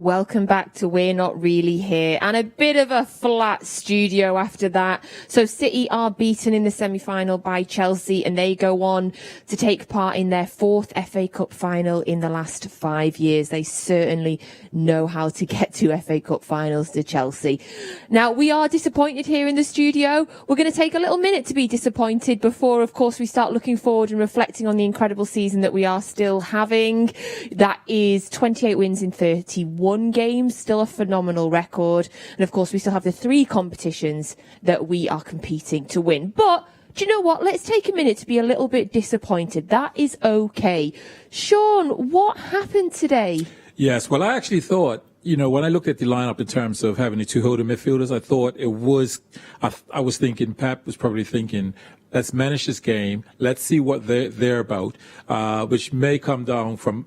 Welcome back to We're Not Really Here, and a bit of a flat studio after that. So City are beaten in the semi-final by Chelsea, and they go on to take part in their 4th FA Cup final in the last 5 years. They certainly know how to get to FA Cup finals, to Chelsea. Now, we are disappointed here in the studio. We're going to take a little minute to be disappointed before, of course, we start looking forward and reflecting on the incredible season that we are still having. That is 28 wins in 31 games, still a phenomenal record. And of course, we still have the 3 competitions that we are competing to win. But do you know what? Let's take a minute to be a little bit disappointed. That is okay. Shaun, what happened today? Yes, well, I actually thought, when I looked at the lineup in terms of having the 2 holding midfielders, I thought it was, I was thinking, Pep was probably thinking, let's manage this game. Let's see what they're about, which may come down from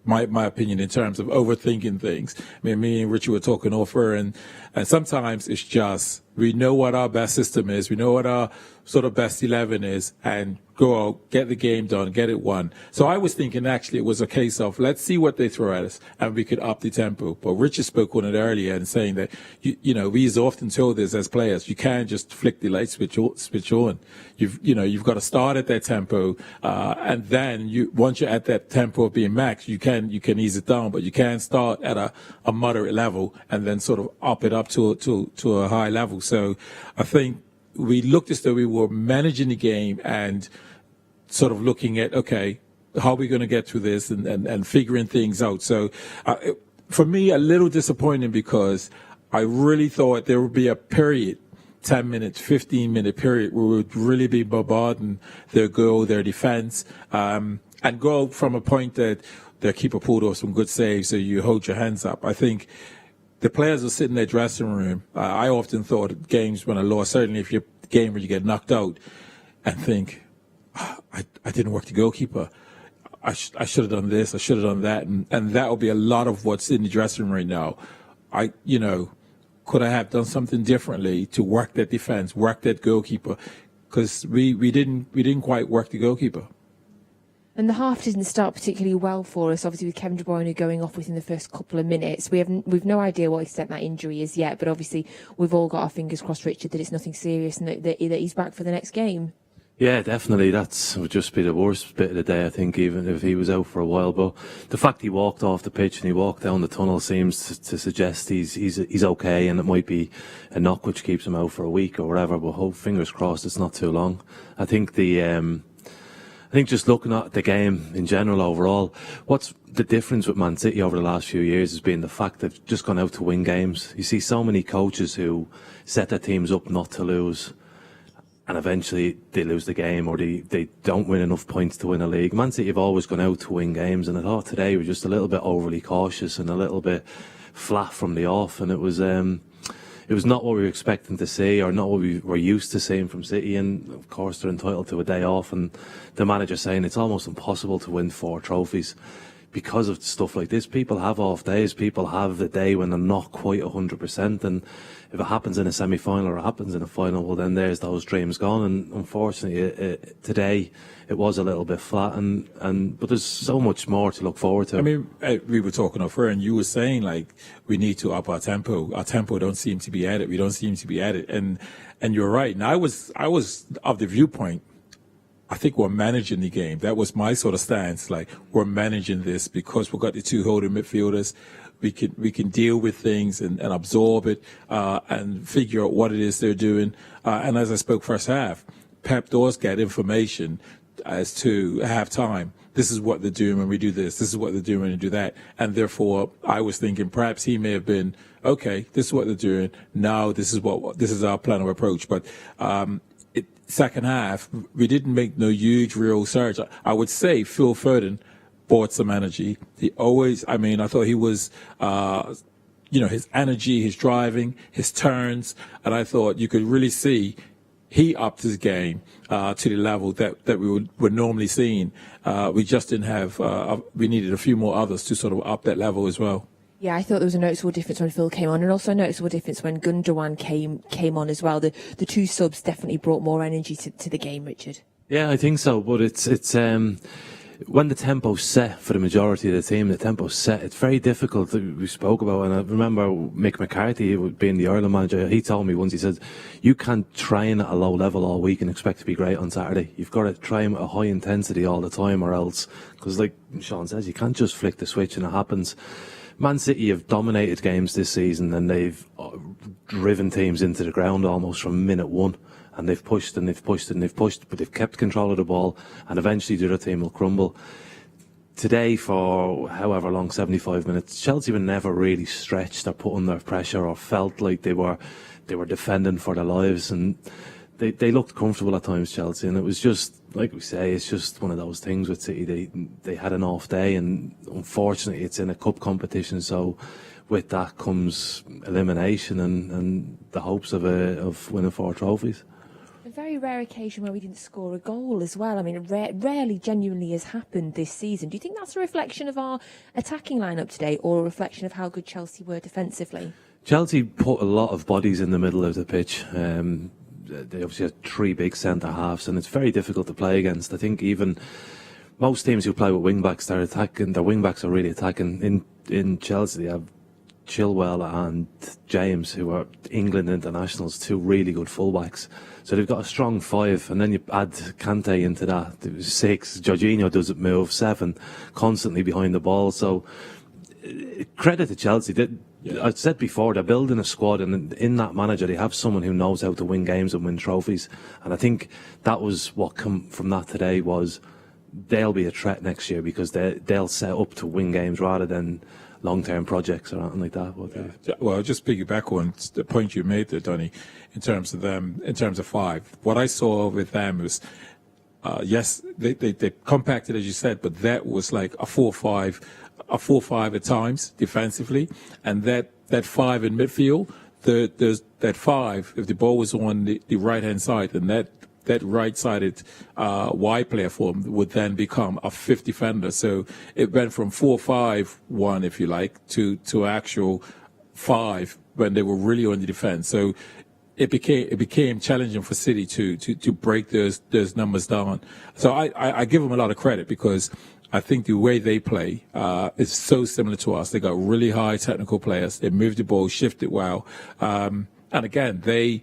my opinion in terms of overthinking things. I mean, me and Richie were talking over, and sometimes it's just, we know what our best system is, we know what our sort of best 11 is, and go out, get the game done, get it won. So I was thinking actually it was a case of, let's see what they throw at us, and we could up the tempo. But Richie spoke on it earlier and saying that, we often told this as players, you can't just flick the light switch on. You've got to start at that tempo, and then once you're at that tempo of being max, you can ease it down, but you can't start at a moderate level and then sort of up it up to a high level. So I think we looked as though we were managing the game and sort of looking at, okay, how are we going to get through this and figuring things out. So for me, a little disappointing because I really thought there would be a period, 10 minutes, 15-minute period where we would really be bombarding their goal, their defense, and go from a point that their keeper pulled off some good saves, so you hold your hands up. I think the players will sit in their dressing room. I often thought at games when I lost, certainly if you're a game where you get knocked out, and think, I didn't work the goalkeeper. I should have done this. I should have done that. And that will be a lot of what's in the dressing room right now. Could I have done something differently to work that defense, work that goalkeeper? Because we didn't quite work the goalkeeper. And the half didn't start particularly well for us, obviously with Kevin De Bruyne going off within the first couple of minutes. We've no idea what extent that injury is yet, but obviously we've all got our fingers crossed, Richard, that it's nothing serious and that he's back for the next game. Yeah, definitely. That would just be the worst bit of the day, I think, even if he was out for a while. But the fact he walked off the pitch and he walked down the tunnel seems to suggest he's okay, and it might be a knock which keeps him out for a week or whatever. But fingers crossed it's not too long. I think just looking at the game in general overall, what's the difference with Man City over the last few years has been the fact they've just gone out to win games. You see so many coaches who set their teams up not to lose, and eventually they lose the game or they don't win enough points to win a league. Man City have always gone out to win games, and I thought today was just a little bit overly cautious and a little bit flat from the off, and it was not what we were expecting to see or not what we were used to seeing from City. And of course they're entitled to a day off, and the manager saying it's almost impossible to win 4 trophies because of stuff like this. People have off days, people have the day when they're not quite 100%, and if it happens in a semi-final or it happens in a final, well then there's those dreams gone. And unfortunately today it was a little bit flat, but there's so much more to look forward to. I mean, we were talking off air, and you were saying like we need to up our tempo. Our tempo don't seem to be at it. We don't seem to be at it, and you're right. And I was of the viewpoint, I think we're managing the game. That was my sort of stance. Like, we're managing this because we've got the 2 holding midfielders. We can deal with things and absorb it and figure out what it is they're doing. And as I spoke first half, Pep does get information as to halftime. This is what they're doing when we do this. This is what they're doing when we do that. And therefore, I was thinking perhaps he may have been, okay, this is what they're doing. Now this is our plan of approach. But second half, we didn't make no huge real surge. I would say Phil Foden brought some energy. I thought he was, his energy, his driving, his turns, and I thought you could really see he upped his game to the level that we were normally seeing. We just didn't have, we needed a few more others to sort of up that level as well. Yeah, I thought there was a noticeable difference when Phil came on, and also a noticeable difference when Gundogan came on as well. The 2 subs definitely brought more energy to the game, Richard. Yeah, I think so. But it's when the tempo's set for the majority of the team, the tempo's set, it's very difficult. We spoke about, and I remember Mick McCarthy, being the Ireland manager, he told me once, he said, you can't train at a low level all week and expect to be great on Saturday. You've got to train at a high intensity all the time, or else, because like Shaun says, you can't just flick the switch and it happens. Man City have dominated games this season, and they've driven teams into the ground almost from minute one. And they've pushed and they've pushed and they've pushed, but they've kept control of the ball, and eventually the other team will crumble. Today, for however long, 75 minutes, Chelsea were never really stretched or put under pressure or felt like they were defending for their lives, and they looked comfortable at times, Chelsea. And it was just, like we say, it's just one of those things with City. They had an off day, and unfortunately it's in a cup competition, so with that comes elimination and the hopes of winning 4 trophies. A very rare occasion where we didn't score a goal as well. I mean, it rarely genuinely has happened this season. Do you think that's a reflection of our attacking lineup today, or a reflection of how good Chelsea were defensively? Chelsea put a lot of bodies in the middle of the pitch. They obviously have 3 big centre halves, and it's very difficult to play against. I think even most teams who play with wing backs, their wing backs are really attacking. In Chelsea, they have Chilwell and James, who are England internationals, 2 really good fullbacks. So they've got a strong 5, and then you add Kante into that. It was 6. Jorginho doesn't move. 7, constantly behind the ball. So credit to Chelsea. I said before, they're building a squad, and in that manager, they have someone who knows how to win games and win trophies. And I think that was what come from that today, was they'll be a threat next year, because they'll set up to win games rather than long-term projects or anything like that. Well, just piggyback on the point you made there, Dunne, in terms of them, in terms of 5. What I saw with them was, yes, they compacted, as you said, but that was like a 4-5 at times defensively, and that 5 in midfield, there's that 5, if the ball was on the right-hand side, and that right-sided wide player form would then become a 5th defender. So it went from 4-5-1, if you like, to actual 5 when they were really on the defense. So it became challenging for City to break those numbers down. So I give them a lot of credit, because I think the way they play is so similar to us. They got really high technical players. They move the ball, shift it well, and again they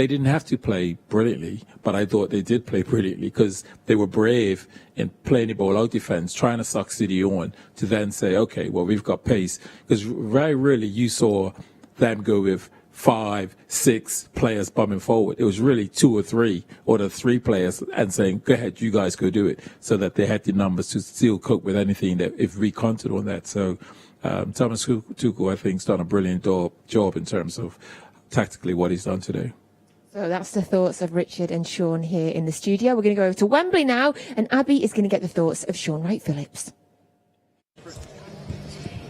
didn't have to play brilliantly, but I thought they did play brilliantly, because they were brave in playing the ball out defense, trying to suck City on, to then say, okay, well, we've got pace. Because very rarely you saw them go with 5, 6 players bombing forward. It was really 2 or 3, or the 3 players, and saying, go ahead, you guys go do it, so that they had the numbers to still cope with anything that if we counted on that. So Thomas Tuchel, I think, has done a brilliant job in terms of tactically what he's done today. So that's the thoughts of Richard and Shaun here in the studio. We're going to go over to Wembley now, and Abby is going to get the thoughts of Shaun Wright-Phillips.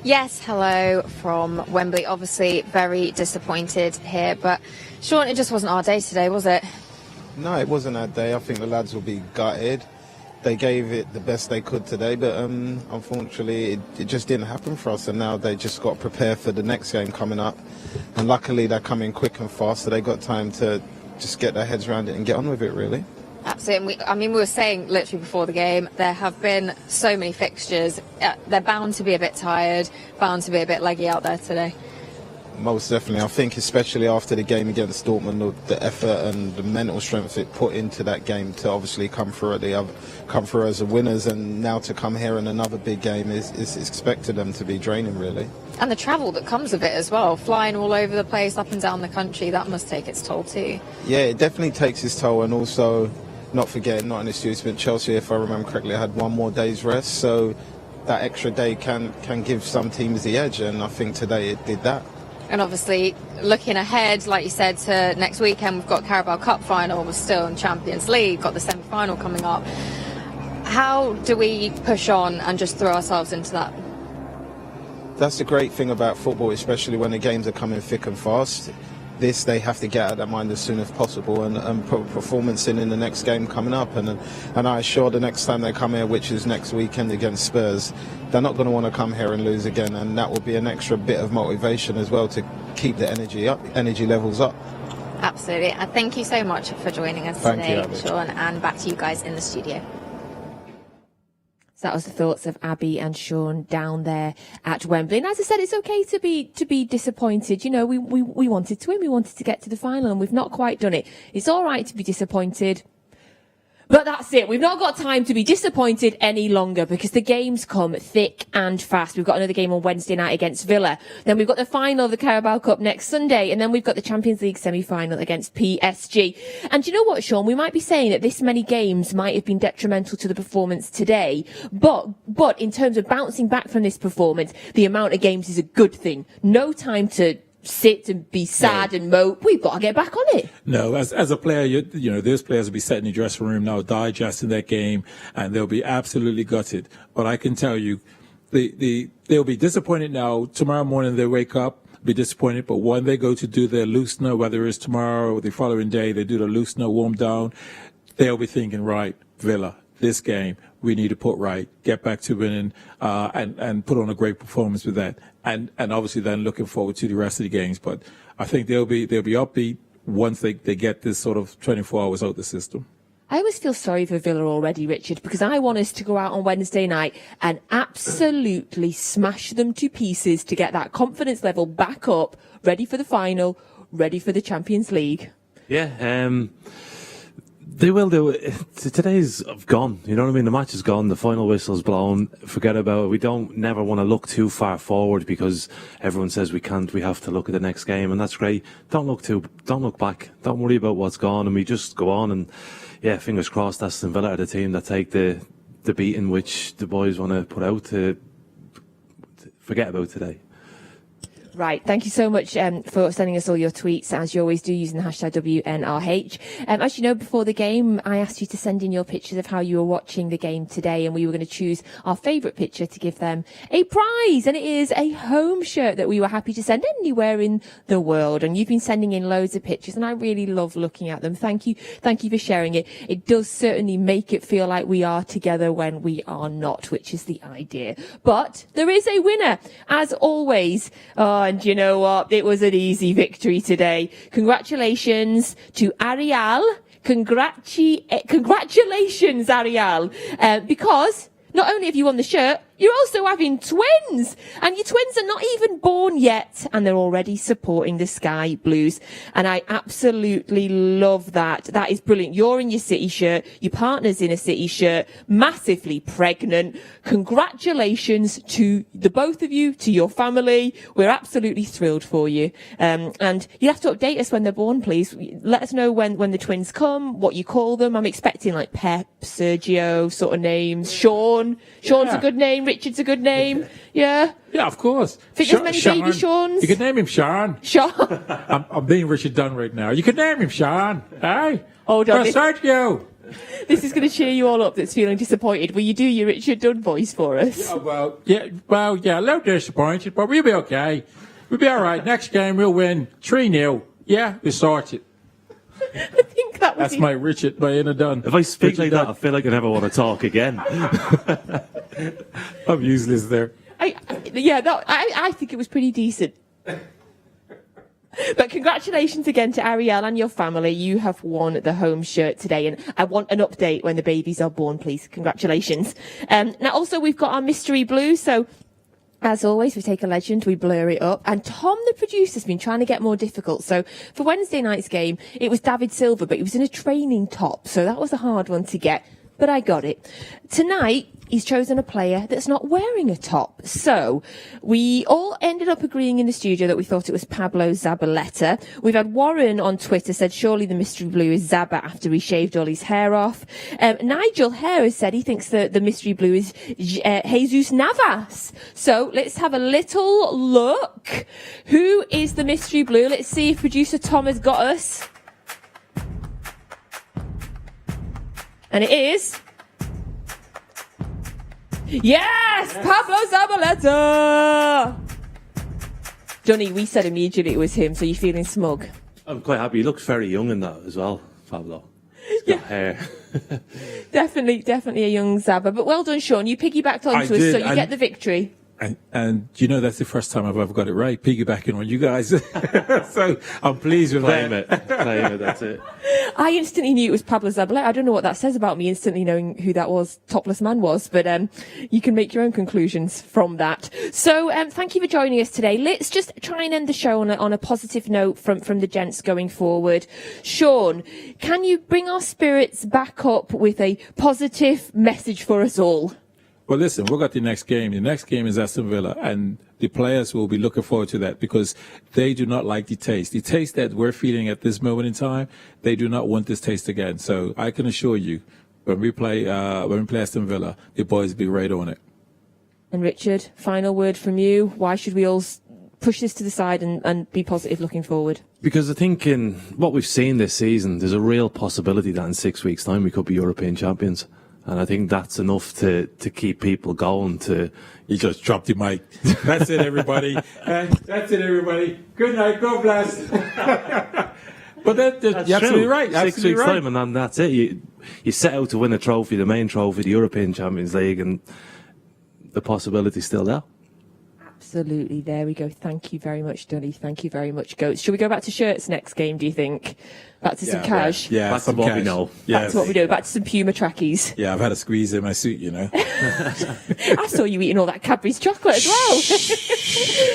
Yes, hello from Wembley. Obviously very disappointed here, but Shaun, it just wasn't our day today, was it? No, it wasn't our day. I think the lads will be gutted. They gave it the best they could today, but unfortunately it just didn't happen for us, and now they just got to prepare for the next game coming up. And luckily they're coming quick and fast, so they got time to just get their heads around it and get on with it, really. Absolutely. We were saying literally before the game, there have been so many fixtures. They're bound to be a bit tired, bound to be a bit leggy out there today. Most definitely. I think especially after the game against Dortmund, the effort and the mental strength it put into that game to obviously come through as the winners, and now to come here in another big game is expected them to be draining, really. And the travel that comes with it as well, flying all over the place, up and down the country, that must take its toll too. Yeah, it definitely takes its toll, and also not forgetting, not an excuse, but Chelsea, if I remember correctly, had 1 more day's rest, so that extra day can give some teams the edge, and I think today it did that. And obviously, looking ahead, like you said, to next weekend, we've got Carabao Cup final, we're still in Champions League, got the semi-final coming up. How do we push on and just throw ourselves into that? That's the great thing about football, especially when the games are coming thick and fast. They have to get out of their mind as soon as possible and put a performance in the next game coming up. And I assure the next time they come here, which is next weekend against Spurs, they're not going to want to come here and lose again. And that will be an extra bit of motivation as well to keep the energy levels up. Absolutely. And thank you so much for joining us today, Shaun, and back to you guys in the studio. So that was the thoughts of Abby and Shaun down there at Wembley. And as I said, it's okay to be disappointed. You know, we wanted to win. We wanted to get to the final, and we've not quite done it. It's all right to be disappointed. But that's it. We've not got time to be disappointed any longer because the games come thick and fast. We've got another game on Wednesday night against Villa. Then we've got the final of the Carabao Cup next Sunday. And then we've got the Champions League semi-final against PSG. And you know what, Shaun? We might be saying that this many games might have been detrimental to the performance today. But in terms of bouncing back from this performance, the amount of games is a good thing. No time to sit and be sad and mope. We've got to get back on it. No, as a player, you know, those players will be sitting in the dressing room now, digesting their game, and they'll be absolutely gutted. But I can tell you, they'll be disappointed now. Tomorrow morning they wake up, be disappointed. But when they go to do their loosener, whether it's tomorrow or the following day, they do the loosener, warm down, they'll be thinking, right, Villa, this game, we need to put right, get back to winning, and put on a great performance with that. And obviously then looking forward to the rest of the games. But I think they'll be upbeat once they get this sort of 24 hours out the system. I always feel sorry for Villa already, Richard, because I want us to go out on Wednesday night and absolutely smash them to pieces to get that confidence level back up, ready for the final, ready for the Champions League. Yeah, they will do it. Today's gone. You know what I mean? The match is gone. The final whistle's blown. Forget about it. We never want to look too far forward because everyone says we can't. We have to look at the next game, and that's great. Don't look back. Don't worry about what's gone, and we just go on. And yeah, fingers crossed. Aston Villa are the team that take the beating which the boys want to put out to forget about today. Right. Thank you so much for sending us all your tweets, as you always do, using the hashtag WNRH. As you know, before the game, I asked you to send in your pictures of how you were watching the game today, and we were going to choose our favourite picture to give them a prize. And it is a home shirt that we were happy to send anywhere in the world. And you've been sending in loads of pictures, and I really love looking at them. Thank you. Thank you for sharing it. It does certainly make it feel like we are together when we are not, which is the idea. But there is a winner, as always. And you know what? It was an easy victory today. Congratulations to Ariel. Congratulations, Ariel. Because not only have you won the shirt, you're also having twins, and your twins are not even born yet, and they're already supporting the Sky Blues. And I absolutely love that. That is brilliant. You're in your City shirt, your partner's in a City shirt, massively pregnant. Congratulations to the both of you, to your family. We're absolutely thrilled for you. And you have to update us when they're born, please. Let us know when the twins come, what you call them. I'm expecting like Pep, Sergio sort of names. Sean's a good name. Richard's a good name. Yeah. Yeah, of course. Think there's many baby Shauns? You could name him Shaun. Shaun. I'm being Richard Dunne right now. You could name him Shaun. Hey. Hold on. Sergio. This is going to cheer you all up that's feeling disappointed. Will you do your Richard Dunne voice for us? Yeah, a little disappointed, but we'll be okay. We'll be all right. Next game, we'll win 3-0. Yeah, we sorted. I think that's my Richard, my inner Dunne. If I speak like that, I feel like I never want to talk again. I'm useless there. I think it was pretty decent. But congratulations again to Ariel and your family. You have won the home shirt today, and I want an update when the babies are born, please. Congratulations. Now, also, we've got our mystery blue, so as always, we take a legend, we blur it up. And Tom, the producer, has been trying to get more difficult. So for Wednesday night's game, it was David Silva, but he was in a training top. So that was a hard one to get. But I got it. Tonight, he's chosen a player that's not wearing a top. So we all ended up agreeing in the studio that we thought it was Pablo Zabaleta. We've had Warren on Twitter said surely the mystery blue is Zaba after he shaved all his hair off. Nigel Hare has said he thinks that the mystery blue is Jesus Navas. So let's have a little look. Who is the mystery blue? Let's see if producer Tom has got us. And it is... Yes! Pablo Zabaleta! Dunne, we said immediately it was him, so you're feeling smug? I'm quite happy. He looks very young in that as well, Pablo. He's got hair. Definitely a young Zaba. But well done, Shaun. You piggybacked onto us, so you get the victory. And you know, that's the first time I've ever got it right, piggybacking on you guys. So I'm pleased with Claim that. Claim it, that's it. I instantly knew it was Pablo Zabaleta. I don't know what that says about me, instantly knowing who that was, topless man was, but you can make your own conclusions from that. So thank you for joining us today. Let's just try and end the show on a positive note from the gents going forward. Shaun, can you bring our spirits back up with a positive message for us all? Well, listen, we've got the next game. The next game is Aston Villa, and the players will be looking forward to that because they do not like the taste. The taste that we're feeling at this moment in time, they do not want this taste again. So I can assure you, when we play Aston Villa, the boys will be right on it. And Richard, final word from you. Why should we all push this to the side and be positive looking forward? Because I think in what we've seen this season, there's a real possibility that in 6 weeks' time we could be European champions. And I think that's enough to keep people going. You just dropped the mic. That's it, everybody. That's it, everybody. Good night. God bless. But you're absolutely right. Absolutely 6 weeks' right. time, and then that's it. You set out to win a trophy, the main trophy, the European Champions League, and the possibility's still there. Absolutely. There we go. Thank you very much, Dunne. Thank you very much, Goats. Should we go back to shirts next game, do you think? Back to some cash? Yeah, back to some what cash. we know. Back to what we do. Back to some Puma trackies. Yeah, I've had a squeeze in my suit, you know. I saw you eating all that Cadbury's chocolate as well.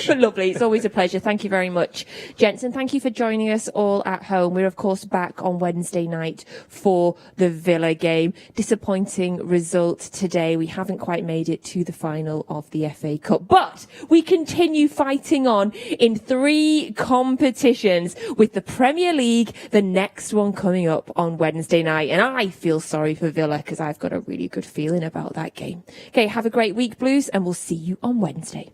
But lovely. It's always a pleasure. Thank you very much, gents. And thank you for joining us all at home. We're, of course, back on Wednesday night for the Villa game. Disappointing result today. We haven't quite made it to the final of the FA Cup. But we continue fighting on in 3 competitions with the Premier League, the next one coming up on Wednesday night. And I feel sorry for Villa because I've got a really good feeling about that game. Okay, have a great week, Blues, and we'll see you on Wednesday.